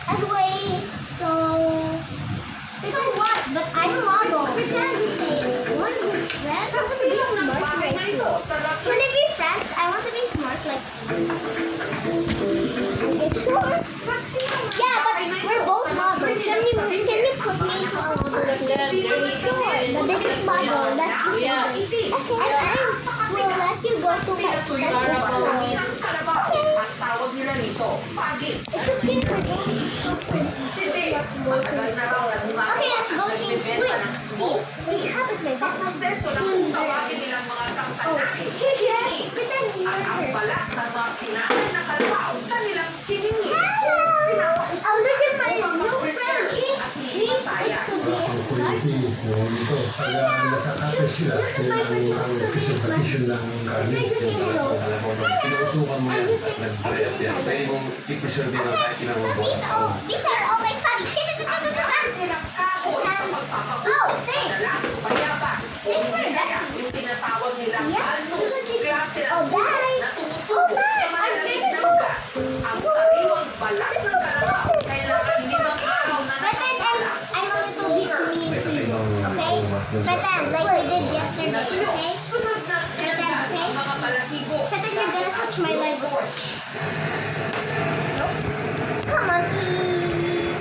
Anyway, so what? But I'm a model. Pretend we say, want to be friends? Sa silong ng bahay na ito, sa Can we be friends? I want to be smart like you. Okay, sure. Sa silong ng Yeah, but bahay na we're ito, both sa models. Can you put me into a model team? The biggest model, that's you. Yeah. And I will let you go to my Pinatuyo friend's ang school. ng kalabaw. Ang tawag nila rito, pagi. It's okay for them. Si Dave, matagal na raw nagmumakaw Okay, let's go at change nagbebenta ng seats. smoke. We have it my Sa back. proseso ng kung tawagin nilang mga Oh, kampanake, here, Jen. Pretend you're at ang her. balat ng mga kinain na kalabaw, kanilang kiningi o Oh, pinapausulan look at my upang new mag-preserve friend. at hindi She masaya. wants to be a Ang slut. kuliti noon ito. Kaya nakakapit sila. Kaya ang presentation ng gamit. Pinuusukan mo yan at nag-breath yan. Pwede mong i-preserve yun ng kahit ilang So buwan. these are all my studies. Ang gamit nilang kahoy sa pagpapausap, Oh, thanks. madalas bayabas o Thanks for hindi kaya rescuing. yung tinatawag nilang Yeah. alnos, klase ng Oh, gulay bye. na tumutubo sa malalamig na lugar. Ang sariwang balat ng kalabaw, kailangan 5 araw na Pretend nakasala I want sa to be sugar. mean to you. Okay? Pretend like we did yesterday. Natuyo, Okay? sunod na tenda Okay? ng mga balahibo. Pretend you're gonna touch my leg. Torch. Come on, please.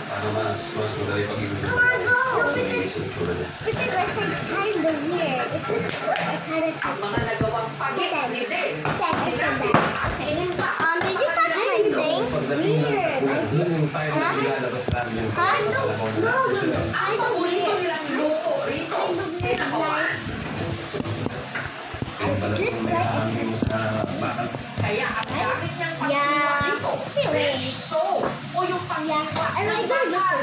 Para mas madali pag-ibig. Come on, go. Malinis yung tsura niya. Pretend like kind of weird. It just I kind of Ang mga nagawang pagit ni Dave. Yes, I said that. At inimba. Did you touch my thing? Pagdating ng Weird. I yun did. yung time na ilalabas namin yung Huh? kalabaw na No, preserve. Ang paborito nilang luto rito, sinabawan. Yung balat yung may hangin mo sa bakal. Kaya ang gamit niyang pagkiwa Yeah. rito, Stay away. fresh soap o yung pangkiwa Yeah. And ng I got bakal.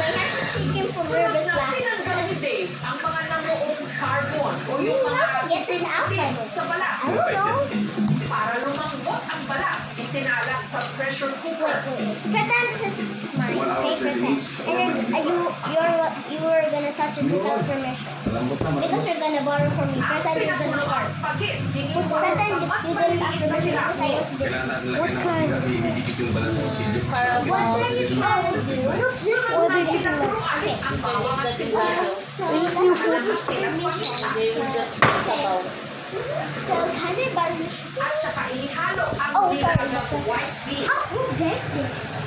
Sunod na tinanggal ni Dave ang mga namuong carbon o yung mga Get this out by itim sa balat. I don't know. Para lumambot ang balat, isinalak sa pressure cooker. Pretend this is mine, okay? Pretend. And then you were gonna touch it without permission. Malambot naman. Because you're gonna borrow from me. Ang Pretend you're gonna pinakuluang start. pagit, hiniwa Pretend sa you mas didn't maliliit ask na permission because I piraso. was different. Kailangan natin lagyan ng pati kasi ididikit yung balat sa kutsilyo. What are you trying to do? Sunod na tinakuluan Okay. ang bawang at sibuyas. Kalamasin ang pakita. They will just sabaw. So, kind of garnish. At saka ihalo ang Oh, sorry. nilagang white How beans. good.